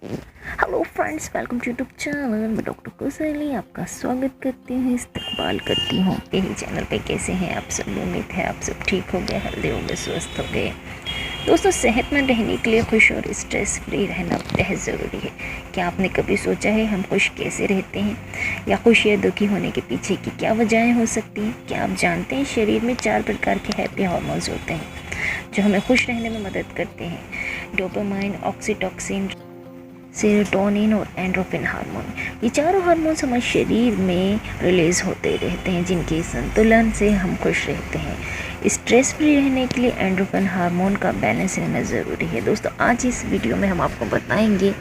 Hello friends, welcome to YouTube channel. मैं doctor Kushli आपका स्वागत करती हूँ, इस्तकबाल करती हूँ यही चैनल पे। कैसे हैं आप सब? उम्मीद है आप सब ठीक हो गए, हेल्दी हो गए, स्वस्थ हो गए। दोस्तों, सेहतमंद रहने के लिए खुश और स्ट्रेस फ्री रहना बेहद ज़रूरी है। क्या आपने कभी सोचा है हम खुश कैसे रहते हैं, या खुश या दुखी होने के पीछे की क्या वजहें हो सकती हैं? क्या आप जानते हैं शरीर में 4 प्रकार के हैप्पी हार्मोन्स होते हैं जो हमें खुश रहने में मदद करते हैं? डोपामाइन, ऑक्सीटोसिन, सेरोटोनिन और एंडोर्फिन हार्मोन। ये चारों हार्मोन्स हमारे शरीर में रिलीज होते रहते हैं, जिनके संतुलन से हम खुश रहते हैं। स्ट्रेस फ्री रहने के लिए एंडोर्फिन हार्मोन का बैलेंस रहना ज़रूरी है। दोस्तों, आज इस वीडियो में हम आपको बताएंगे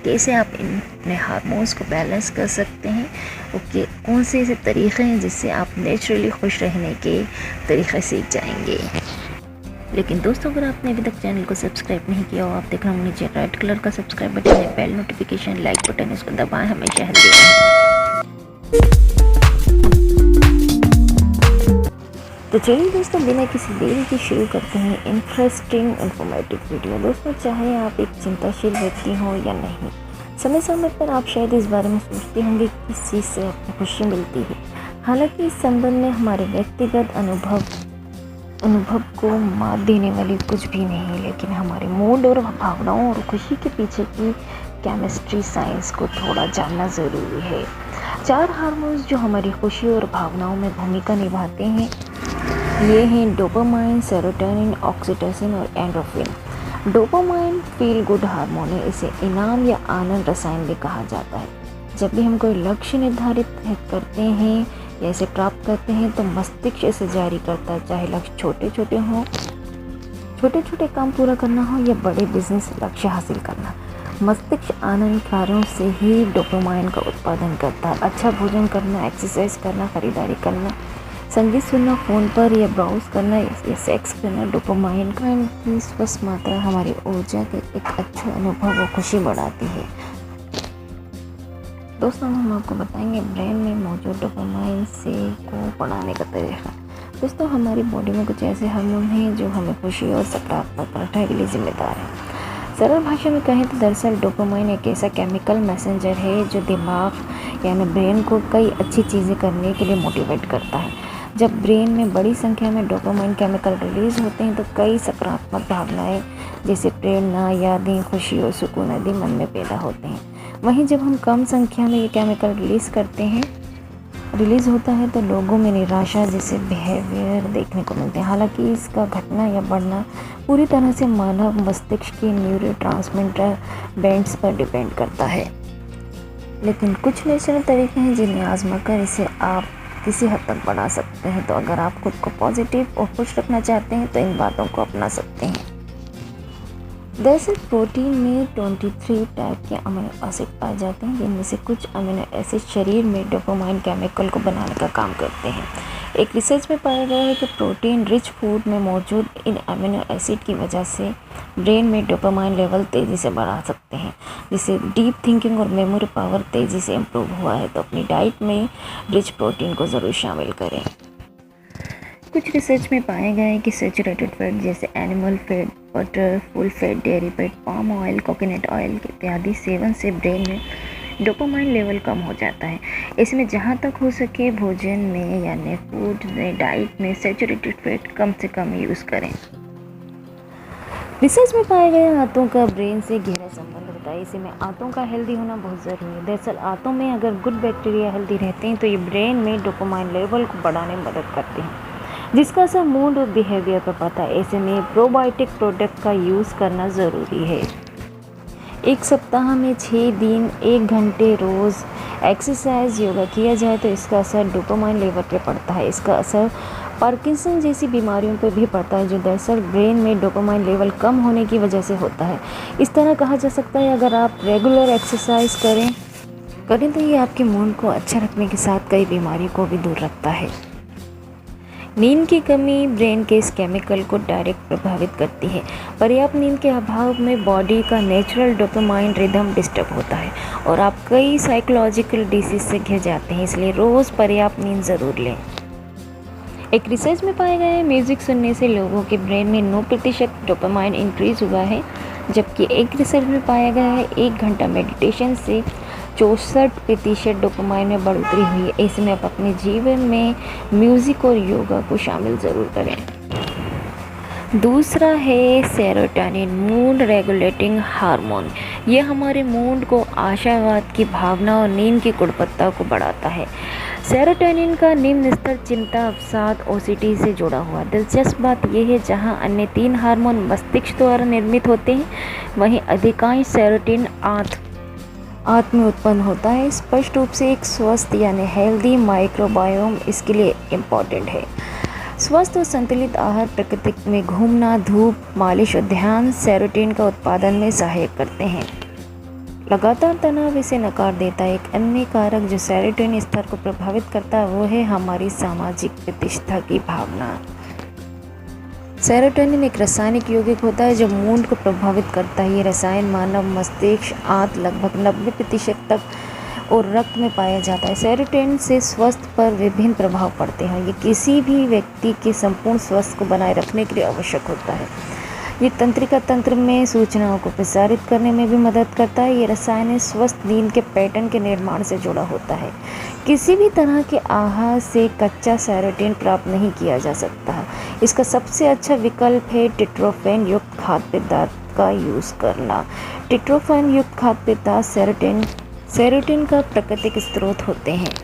कैसे आप इन हार्मोन्स को बैलेंस कर सकते हैं और कौन से ऐसे तरीक़े हैं जिससे आप नेचुरली खुश रहने के तरीक़े सीख जाएंगे। लेकिन दोस्तों, अगर आपने अभी तक चैनल को सब्सक्राइब नहीं किया हो, आप देख रहे हो नीचे रेड कलर का सब्सक्राइब बटन है, बेल नोटिफिकेशन, लाइक बटन, इसको दबाएं, हमेशा हेल्दी रहें। तो चलिए दोस्तों, बिना किसी देरी के शुरू करते हैं इंटरेस्टिंग इन्फॉर्मेटिव वीडियो। दोस्तों, चाहे आप एक चिंताशील व्यक्ति हो या नहीं, समय समय पर आप शायद इस बारे में सोचते होंगे कि किस चीज़ से आपको खुशी मिलती है। हालांकि इस संबंध में हमारे व्यक्तिगत अनुभव को मात देने वाली कुछ भी नहीं, लेकिन हमारे मूड और भावनाओं और खुशी के पीछे की केमिस्ट्री साइंस को थोड़ा जानना ज़रूरी है। 4 हार्मोन्स जो हमारी खुशी और भावनाओं में भूमिका निभाते हैं, ये हैं डोपामाइन, सेरोटोनिन, ऑक्सीटोसिन और endorphin. Dopamine feel good hormone है, इसे इनाम या आनंद रसायन भी कहा जाता है। जब भी हम कोई लक्ष्य निर्धारित करते हैं या इसे प्राप्त करते हैं तो मस्तिष्क इसे जारी करता है, चाहे लक्ष्य छोटे छोटे काम पूरा करना हो या बड़े बिजनेस लक्ष्य हासिल करना। मस्तिष्क आनंद कार्यों से ही डोपामाइन का उत्पादन करता है। अच्छा भोजन करना, एक्सरसाइज करना, खरीदारी करना, संगीत सुनना, फ़ोन पर या ब्राउज करना या सेक्स करना डोपामाइन की स्वस्थ मात्रा हमारी ऊर्जा के एक अच्छे अनुभव और खुशी बढ़ाती है। दोस्तों, हम आपको बताएंगे ब्रेन में मौजूद डोपामाइन से को बढ़ाने का तरीका। दोस्तों, हमारी बॉडी में कुछ ऐसे हार्मोन हैं जो हमें खुशी और सकारात्मक रखने के लिए जिम्मेदार हैं। सरल भाषा में कहें तो दरअसल डोपामाइन एक ऐसा केमिकल मैसेंजर है जो दिमाग यानी ब्रेन को कई अच्छी चीज़ें करने के लिए मोटिवेट करता है। जब ब्रेन में बड़ी संख्या में डोपामाइन केमिकल रिलीज़ होते हैं तो कई सकारात्मक भावनाएं जैसे प्रेरणा, यादें, खुशी और सुकून आदि मन में पैदा होते हैं। वहीं जब हम कम संख्या में ये केमिकल रिलीज़ होता है तो लोगों में निराशा जैसे बिहेवियर देखने को मिलते हैं। हालांकि इसका घटना या बढ़ना पूरी तरह से मानव मस्तिष्क के न्यूरोट्रांसमीटर बैंड्स पर डिपेंड करता है, लेकिन कुछ नेचुरल तरीके हैं जिन्हें आजमा कर इसे आप किसी हद तक बढ़ा सकते हैं। तो अगर आप खुद को पॉजिटिव और खुश रखना चाहते हैं तो इन बातों को अपना सकते हैं। दरअसल प्रोटीन में 23 टाइप के अमीनो एसिड पाए जाते हैं, जिनमें से कुछ अमीनो एसिड शरीर में डोपामाइन केमिकल को बनाने का काम करते हैं। एक रिसर्च में पाया गया है कि प्रोटीन रिच फूड में मौजूद इन अमीनो एसिड की वजह से ब्रेन में डोपामाइन लेवल तेज़ी से बढ़ा सकते हैं, जिससे डीप थिंकिंग और मेमोरी पावर तेज़ी से इम्प्रूव हुआ है। तो अपनी डाइट में रिच प्रोटीन को ज़रूर शामिल करें। कुछ रिसर्च में पाया गया है कि सैचुरेटेड फैट जैसे animal fat, butter, full fat, dairy fat, palm oil, coconut oil इत्यादि सेवन से ब्रेन में डोपामाइन लेवल कम हो जाता है। इसमें जहाँ तक हो सके भोजन में यानी फूड में, डाइट में सैचुरेटेड फैट कम से कम यूज़ करें। रिसर्च में पाया गया आंतों का ब्रेन से गहरा संबंध होता है, इसी में आंतों का हेल्दी होना बहुत ज़रूरी है। दरअसल आंतों में अगर गुड बैक्टीरिया हेल्दी रहते हैं तो ये ब्रेन में डोपामाइन लेवल को बढ़ाने में मदद करते हैं, जिसका असर मूड और बिहेवियर पर पड़ता है। ऐसे में प्रोबायोटिक प्रोडक्ट का यूज़ करना ज़रूरी है। एक सप्ताह में 6 दिन 1 घंटे रोज़ एक्सरसाइज, योगा किया जाए तो इसका असर डोपामाइन लेवल पर पड़ता है। इसका असर पार्किंसन जैसी बीमारियों पर भी पड़ता है, जो दरअसल ब्रेन में डोपामाइन लेवल कम होने की वजह से होता है। इस तरह कहा जा सकता है अगर आप रेगुलर एक्सरसाइज करें तो ये आपके मूड को अच्छा रखने के साथ कई बीमारियों को भी दूर रखता है। नींद की कमी ब्रेन के इस केमिकल को डायरेक्ट प्रभावित करती है। पर्याप्त नींद के अभाव में बॉडी का नेचुरल डोपामाइन रिदम डिस्टर्ब होता है और आप कई साइकोलॉजिकल डिसीज से घिर जाते हैं, इसलिए रोज़ पर्याप्त नींद ज़रूर लें। एक रिसर्च में पाया गया है म्यूज़िक सुनने से लोगों के ब्रेन में 9% डोपामाइन इंक्रीज़ हुआ है, जबकि एक रिसर्च में पाया गया है 1 घंटा मेडिटेशन से 64% डोपामाइन में बढ़ोतरी हुई है। ऐसे में आप अपने जीवन में म्यूज़िक और योगा को शामिल ज़रूर करें। दूसरा है सेरोटोनिन, मूड रेगुलेटिंग हार्मोन। ये हमारे मूड को, आशावाद की भावना और नींद की गुणवत्ता को बढ़ाता है। सेरोटोनिन का निम्न स्तर चिंता, अवसाद, ओसीडी से जुड़ा हुआ। दिलचस्प बात यह है, जहां अन्य 3 हार्मोन मस्तिष्क द्वारा निर्मित होते हैं, वहीं अधिकांश सेरोटोनिन आत्म में उत्पन्न होता है। स्पष्ट रूप से एक स्वस्थ यानी हेल्दी माइक्रोबायोम इसके लिए इम्पॉर्टेंट है। स्वस्थ और संतुलित आहार, प्रकृति में घूमना, धूप, मालिश और ध्यान सेरोटोनिन का उत्पादन में सहायक करते हैं। लगातार तनाव इसे नकार देता है। एक अन्य कारक जो सेरोटोनिन स्तर को प्रभावित करता है वो है हमारी सामाजिक प्रतिष्ठा की भावना। सेरोटोनिन एक रासायनिक यौगिक होता है जो मूड को प्रभावित करता है। ये रसायन मानव मस्तिष्क, आंत लगभग 90% तक और रक्त में पाया जाता है। सेरोटोनिन से स्वास्थ्य पर विभिन्न प्रभाव पड़ते हैं। ये किसी भी व्यक्ति के संपूर्ण स्वास्थ्य को बनाए रखने के लिए आवश्यक होता है। ये तंत्रिका तंत्र में सूचनाओं को प्रसारित करने में भी मदद करता है। ये रसायन स्वस्थ नींद के पैटर्न के निर्माण से जुड़ा होता है। किसी भी तरह के आहार से कच्चा सेरोटोनिन प्राप्त नहीं किया जा सकता है। इसका सबसे अच्छा विकल्प है ट्रिप्टोफैन युक्त खाद्य पदार्थ का यूज़ करना। ट्रिप्टोफैन युक्त खाद्य पदार्थ सेरोटोनिन का प्राकृतिक स्रोत होते हैं।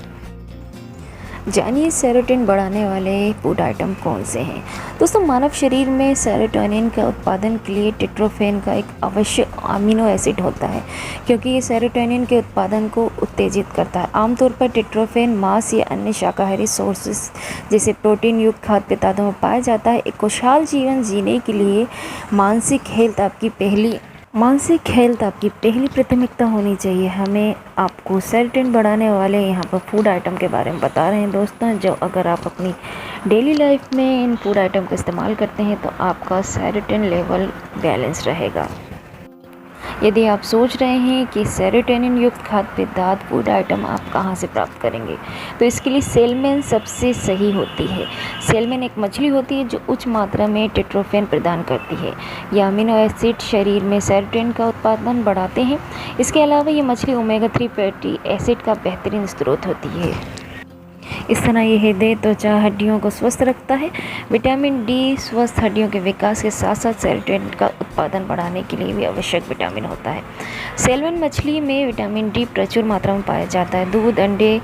जानिए सेरोटोनिन बढ़ाने वाले फूड आइटम कौन से हैं। दोस्तों, मानव शरीर में सेरोटोनिन का उत्पादन के लिए ट्रिप्टोफैन का एक आवश्यक अमीनो एसिड होता है, क्योंकि ये सेरोटोनिन के उत्पादन को उत्तेजित करता है। आमतौर पर ट्रिप्टोफैन मांस या अन्य शाकाहारी सोर्सेस जैसे प्रोटीन युक्त खाद्य पदार्थों में पाया जाता है। एक खुशहाल जीवन जीने के लिए मानसिक हेल्थ आपकी पहली प्राथमिकता होनी चाहिए। हमें आपको सेरोटोनिन बढ़ाने वाले यहाँ पर फूड आइटम के बारे में बता रहे हैं दोस्तों, जो अगर आप अपनी डेली लाइफ में इन फूड आइटम का इस्तेमाल करते हैं तो आपका सेरोटोनिन लेवल बैलेंस रहेगा। यदि आप सोच रहे हैं कि सेरोटोनिन युक्त खाद्य पदार्थ फूड आइटम आप कहां से प्राप्त करेंगे, तो इसके लिए सैल्मन सबसे सही होती है। सैल्मन एक मछली होती है जो उच्च मात्रा में ट्रिप्टोफैन प्रदान करती है। यह अमीनो एसिड शरीर में सेरोटोनिन का उत्पादन बढ़ाते हैं। इसके अलावा ये मछली ओमेगा 3 फैटी एसिड का बेहतरीन स्रोत होती है। इस तरह ये हृदय, त्वचा, हड्डियों को स्वस्थ रखता है। विटामिन डी स्वस्थ हड्डियों के विकास के साथ साथ सेरोटोनिन का उत्पादन बढ़ाने के लिए भी आवश्यक विटामिन होता है। सैल्मन मछली में विटामिन डी प्रचुर मात्रा में पाया जाता है। दूध, अंडे,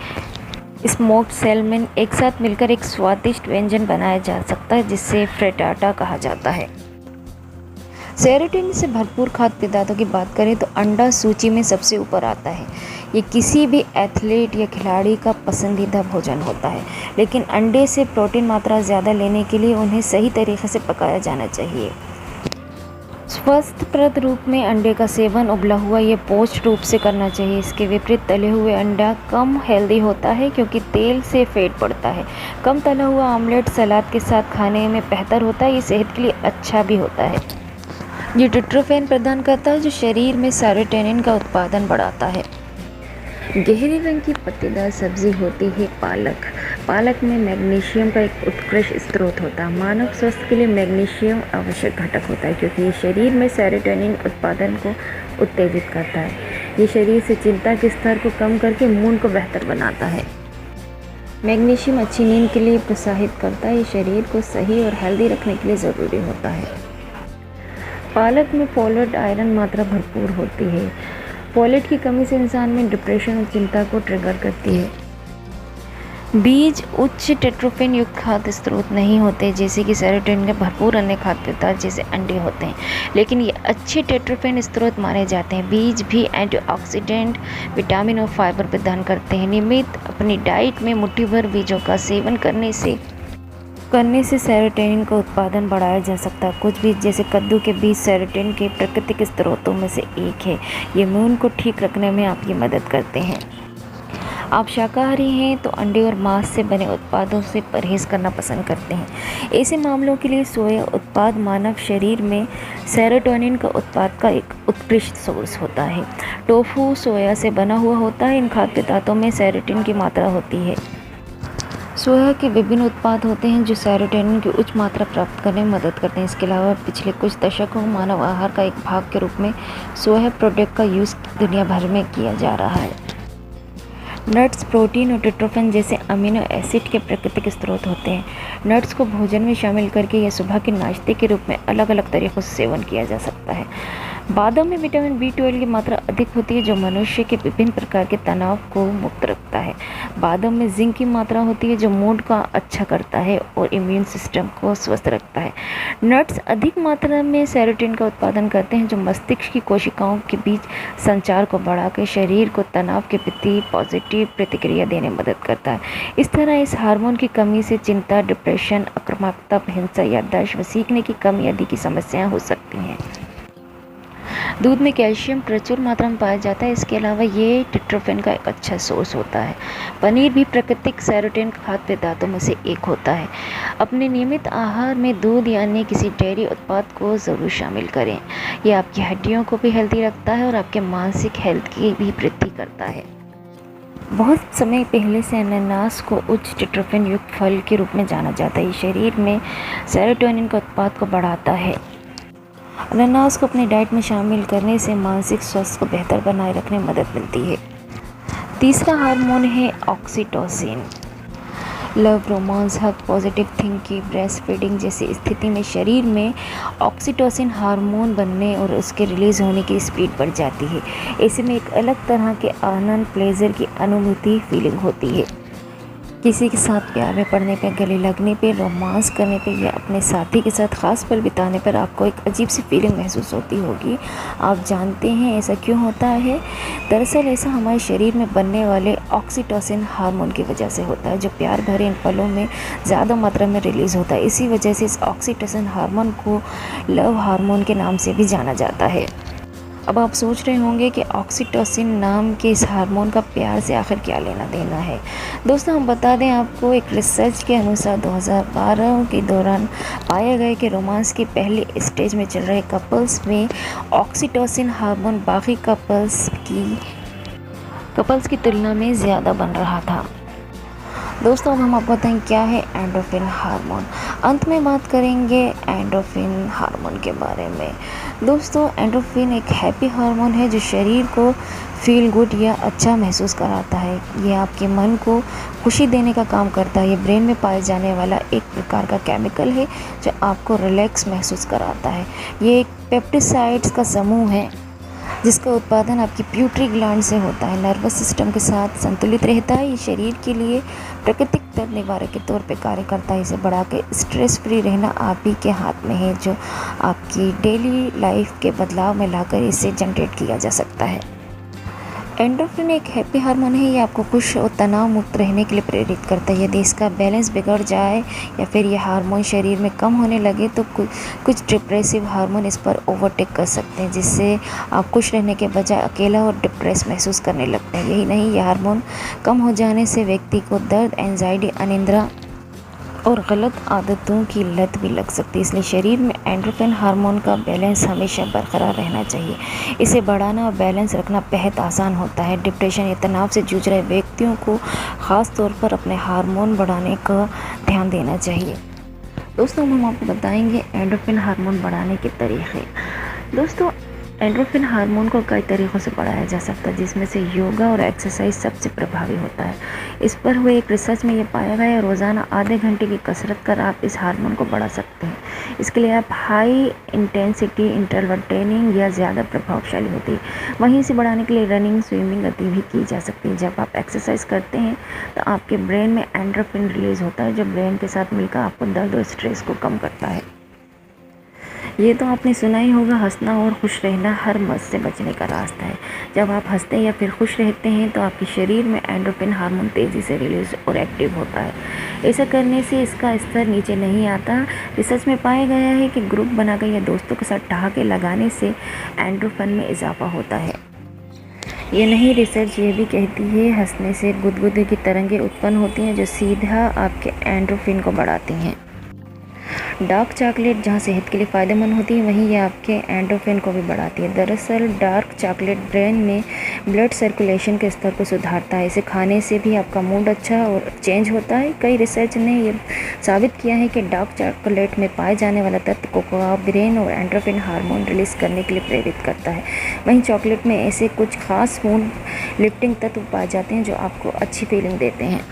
स्मोक्ड सैल्मन एक साथ मिलकर एक स्वादिष्ट व्यंजन बनाया जा सकता है जिसे फ्रिटाटा कहा जाता है। सेरोटोनिन से भरपूर खाद्य पदार्थों की बात करें तो अंडा सूची में सबसे ऊपर आता है। ये किसी भी एथलीट या खिलाड़ी का पसंदीदा भोजन होता है, लेकिन अंडे से प्रोटीन मात्रा ज़्यादा लेने के लिए उन्हें सही तरीके से पकाया जाना चाहिए। स्वास्थ्यप्रद रूप में अंडे का सेवन उबला हुआ या पोच्ड रूप से करना चाहिए। इसके विपरीत तले हुए अंडा कम हेल्दी होता है क्योंकि तेल से फैट बढ़ता है। कम तला हुआ ऑमलेट सलाद के साथ खाने में बेहतर होता है। ये सेहत के लिए अच्छा भी होता है। ये ट्रिप्टोफैन प्रदान करता है जो शरीर में सेरोटोनिन का उत्पादन बढ़ाता है। गहरे रंग की पत्तेदार सब्जी होती है पालक। पालक में मैग्नीशियम का एक उत्कृष्ट स्रोत होता है। मानव स्वास्थ्य के लिए मैग्नीशियम आवश्यक घटक होता है क्योंकि ये शरीर में सेरोटोनिन उत्पादन को उत्तेजित करता है। ये शरीर से चिंता के स्तर को कम करके मूड को बेहतर बनाता है। मैग्नीशियम अच्छी नींद के लिए प्रोत्साहित करता है। ये शरीर को सही और हेल्दी रखने के लिए ज़रूरी होता है। पालक में फोलेट, आयरन मात्रा भरपूर होती है। फोलेट की कमी से इंसान में डिप्रेशन और चिंता को ट्रिगर करती है। बीज उच्च ट्रिप्टोफैन युक्त खाद्य स्रोत नहीं होते जैसे कि सेरोटोनिन के भरपूर अन्य खाद्य पदार्थ जैसे अंडे होते हैं, लेकिन ये अच्छे ट्रिप्टोफैन स्रोत माने जाते हैं। बीज भी एंटीऑक्सीडेंट, विटामिन और फाइबर प्रदान करते हैं। नियमित अपनी डाइट में मुट्ठी भर बीजों का सेवन करने से सेरोटोनिन का उत्पादन बढ़ाया जा सकता है। कुछ बीज जैसे कद्दू के बीज सेरोटोनिन के प्राकृतिक स्रोतों में से एक है। ये मूड को ठीक रखने में आपकी मदद करते हैं। आप शाकाहारी हैं तो अंडे और मांस से बने उत्पादों से परहेज करना पसंद करते हैं। ऐसे मामलों के लिए सोया उत्पाद मानव शरीर में सेरोटोनिन का उत्पाद का एक उत्कृष्ट सोर्स होता है। टोफू सोया से बना हुआ होता है। इन खाद्य पदार्थों में सेरोटोनिन की मात्रा होती है। सोया के विभिन्न उत्पाद होते हैं जो सेरोटोनिन की उच्च मात्रा प्राप्त करने में मदद करते हैं। इसके अलावा पिछले कुछ दशकों में मानव आहार का एक भाग के रूप में सोया प्रोडक्ट का यूज़ दुनिया भर में किया जा रहा है। नट्स प्रोटीन और ट्रिप्टोफैन जैसे अमीनो एसिड के प्राकृतिक स्रोत होते हैं। नट्स को भोजन में शामिल करके या सुबह के नाश्ते के रूप में अलग अलग तरीक़ों से सेवन किया जा सकता है। बादाम में विटामिन B12 की मात्रा अधिक होती है जो मनुष्य के विभिन्न प्रकार के तनाव को मुक्त रखता है। बादाम में जिंक की मात्रा होती है जो मूड का अच्छा करता है और इम्यून सिस्टम को स्वस्थ रखता है। नट्स अधिक मात्रा में सेरोटोनिन का उत्पादन करते हैं जो मस्तिष्क की कोशिकाओं के बीच संचार को बढ़ाकर शरीर को तनाव के प्रति पॉजिटिव प्रतिक्रिया देने में मदद करता है। इस तरह इस हार्मोन की कमी से चिंता, डिप्रेशन, आक्रामकता, हिंसा, याददाश्त व सीखने की कमी आदि की समस्याएं हो सकती हैं। दूध में कैल्शियम प्रचुर मात्रा में पाया जाता है। इसके अलावा ये ट्रिप्टोफैन का एक अच्छा सोर्स होता है। पनीर भी प्राकृतिक सेरोटोनिन खाद्य पदार्थों में से एक होता है। अपने नियमित आहार में दूध यानी किसी डेयरी उत्पाद को ज़रूर शामिल करें। यह आपकी हड्डियों को भी हेल्दी रखता है और आपके मानसिक हेल्थ की भी वृद्धि करता है। बहुत समय पहले से अनानास को उच्च ट्रिप्टोफैन युक्त फल के रूप में जाना जाता है। ये शरीर में सेरोटोनिन का उत्पाद को बढ़ाता है। अनानास को अपनी डाइट में शामिल करने से मानसिक स्वास्थ्य को बेहतर बनाए रखने में मदद मिलती है। तीसरा हार्मोन है ऑक्सीटोसिन। लव, रोमांस, हग, पॉजिटिव थिंकिंग, ब्रेस्ट फीडिंग जैसी स्थिति में शरीर में ऑक्सीटोसिन हार्मोन बनने और उसके रिलीज़ होने की स्पीड बढ़ जाती है। ऐसे में एक अलग तरह के आनंद, प्लेजर की अनुभूति, फीलिंग होती है। किसी के साथ प्यार में पड़ने पर, गले लगने पर, रोमांस करने पर या अपने साथी के साथ ख़ास पल बिताने पर आपको एक अजीब सी फीलिंग महसूस होती होगी। आप जानते हैं ऐसा क्यों होता है? दरअसल ऐसा हमारे शरीर में बनने वाले ऑक्सीटोसिन हार्मोन की वजह से होता है जो प्यार भरे इन पलों में ज़्यादा मात्रा में रिलीज़ होता है। इसी वजह से इस ऑक्सीटोसिन हार्मोन को लव हार्मोन के नाम से भी जाना जाता है। अब आप सोच रहे होंगे कि ऑक्सीटोसिन नाम के इस हार्मोन का प्यार से आखिर क्या लेना देना है। दोस्तों, हम बता दें आपको, एक रिसर्च के अनुसार 2012 के दौरान पाया गया कि रोमांस की पहली स्टेज में चल रहे कपल्स में ऑक्सीटोसिन हार्मोन बाकी कपल्स की तुलना में ज़्यादा बन रहा था। दोस्तों, अब हम आपको बताएं क्या है एंडोर्फिन हार्मोन। अंत में बात करेंगे एंडोर्फिन हार्मोन के बारे में। दोस्तों, एंडोर्फिन एक हैप्पी हार्मोन है जो शरीर को फील गुड या अच्छा महसूस कराता है। ये आपके मन को खुशी देने का काम करता है। ये ब्रेन में पाए जाने वाला एक प्रकार का केमिकल है जो आपको रिलैक्स महसूस कराता है। ये एक पेप्टिसाइड्स का समूह है जिसका उत्पादन आपकी प्यूटरी ग्लैंड से होता है। नर्वस सिस्टम के साथ संतुलित रहता है। ये शरीर के लिए प्राकृतिक दर्द निवारक के तौर पे कार्य करता है। इसे बढ़ा के स्ट्रेस फ्री रहना आप ही के हाथ में है जो आपकी डेली लाइफ के बदलाव में लाकर इसे जनरेट किया जा सकता है। एंडोर्फिन एक हैप्पी हार्मोन है। ये आपको खुश और तनाव मुक्त रहने के लिए प्रेरित करता है। यदि इसका बैलेंस बिगड़ जाए या फिर ये हार्मोन शरीर में कम होने लगे तो कुछ डिप्रेसिव हार्मोन इस पर ओवरटेक कर सकते हैं जिससे आप खुश रहने के बजाय अकेला और डिप्रेस महसूस करने लगते हैं। यही नहीं, ये हार्मोन कम हो जाने से व्यक्ति को दर्द, एंजाइटी, अनिद्रा और गलत आदतों की लत भी लग सकती है। इसलिए शरीर में एंडोर्फिन हार्मोन का बैलेंस हमेशा बरकरार रहना चाहिए। इसे बढ़ाना और बैलेंस रखना बेहद आसान होता है। डिप्रेशन या तनाव से जूझ रहे व्यक्तियों को ख़ास तौर पर अपने हार्मोन बढ़ाने का ध्यान देना चाहिए। दोस्तों, हम आपको बताएंगे एंडोर्फिन हार्मोन बढ़ाने के तरीक़े। दोस्तों, एंडोर्फिन हार्मोन को कई तरीक़ों से बढ़ाया जा सकता है जिसमें से योगा और एक्सरसाइज सबसे प्रभावी होता है। इस पर हुए एक रिसर्च में ये पाया गया है रोज़ाना आधे घंटे की कसरत कर आप इस हार्मोन को बढ़ा सकते हैं। इसके लिए आप हाई इंटेंसिटी इंटरवल ट्रेनिंग या ज़्यादा प्रभावशाली होती है। वहीं इसे बढ़ाने के लिए रनिंग, स्विमिंग आदि भी की जा सकती है। जब आप एक्सरसाइज करते हैं तो आपके ब्रेन में एंडोर्फिन रिलीज़ होता है जो ब्रेन के साथ मिलकर आपको दर्द और स्ट्रेस को कम करता है। ये तो आपने सुना ही होगा, हंसना और खुश रहना हर मर्ज से बचने का रास्ता है। जब आप हंसते या फिर खुश रहते हैं तो आपके शरीर में एंडोर्फिन हार्मोन तेज़ी से रिलीज और एक्टिव होता है। ऐसा करने से इसका स्तर नीचे नहीं आता। रिसर्च में पाया गया है कि ग्रुप बनाकर या दोस्तों के साथ ठहाके लगाने से एंडोर्फिन में इजाफा होता है। ये नहीं, रिसर्च ये भी कहती है हंसने से गुदगुदी की तरंगें उत्पन्न होती हैं जो सीधा आपके एंडोर्फिन को बढ़ाती हैं। डार्क चॉकलेट जहाँ सेहत के लिए फ़ायदेमंद होती है वहीं ये आपके एंडोर्फिन को भी बढ़ाती है। दरअसल डार्क चॉकलेट ब्रेन में ब्लड सर्कुलेशन के स्तर को सुधारता है। इसे खाने से भी आपका मूड अच्छा और चेंज होता है। कई रिसर्च ने ये साबित किया है कि डार्क चॉकलेट में पाए जाने वाला तत्व कोकोआ ब्रेन और एंडोर्फिन हार्मोन रिलीज करने के लिए प्रेरित करता है। वहीं चॉकलेट में ऐसे कुछ खास मूड लिफ्टिंग तत्व पाए जाते हैं जो आपको अच्छी फीलिंग देते हैं।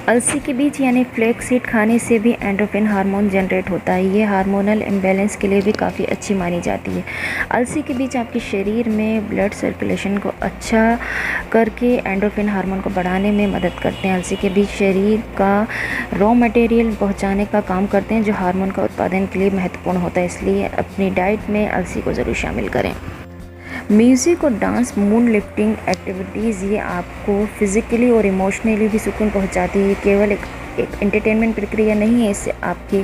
अलसी के बीज यानी फ्लेक्स सीड खाने से भी एंडोर्फिन हार्मोन जनरेट होता है। ये हार्मोनल इम्बैलेंस के लिए भी काफ़ी अच्छी मानी जाती है। अलसी के बीज आपके शरीर में ब्लड सर्कुलेशन को अच्छा करके एंडोर्फिन हार्मोन को बढ़ाने में मदद करते हैं। अलसी के बीज शरीर का रॉ मटेरियल पहुंचाने का काम करते हैं जो हार्मोन का उत्पादन के लिए महत्वपूर्ण होता है। इसलिए अपनी डाइट में अलसी को ज़रूर शामिल करें। म्यूज़िक और डांस मूड लिफ्टिंग एक्टिविटीज़ ये आपको फिज़िकली और इमोशनली भी सुकून पहुंचाती है। केवल एक एंटरटेनमेंट प्रक्रिया नहीं है, इससे आपके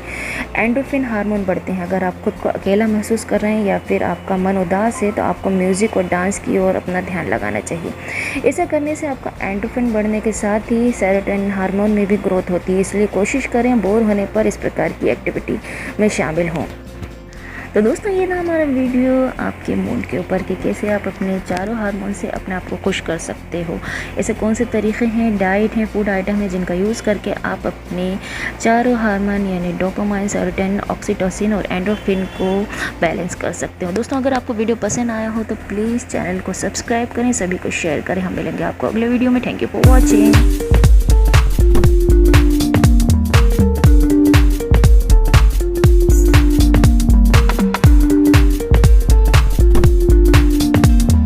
एंडोर्फिन हार्मोन बढ़ते हैं। अगर आप खुद को अकेला महसूस कर रहे हैं या फिर आपका मन उदास है तो आपको म्यूज़िक और डांस की ओर अपना ध्यान लगाना चाहिए। ऐसा करने से आपका एंडोर्फिन बढ़ने के साथ ही सेरोटोनिन हार्मोन में भी ग्रोथ होती है। इसलिए कोशिश करें बोर होने पर इस प्रकार की एक्टिविटी में शामिल हों। तो दोस्तों ये था हमारा वीडियो आपके मूड के ऊपर कि कैसे आप अपने चारों हार्मोन से अपने आप को खुश कर सकते हो। ऐसे कौन से तरीक़े हैं, डाइट हैं, फूड आइटम हैं जिनका यूज़ करके आप अपने चारों हार्मोन यानी डोपामाइन, सेरोटोनिन, ऑक्सीटोसिन और एंडोर्फिन को बैलेंस कर सकते हो। दोस्तों अगर आपको वीडियो पसंद आया हो तो प्लीज़ चैनल को सब्सक्राइब करें, सभी को शेयर करें। हम मिलेंगे आपको अगले वीडियो में। Thank you for watching.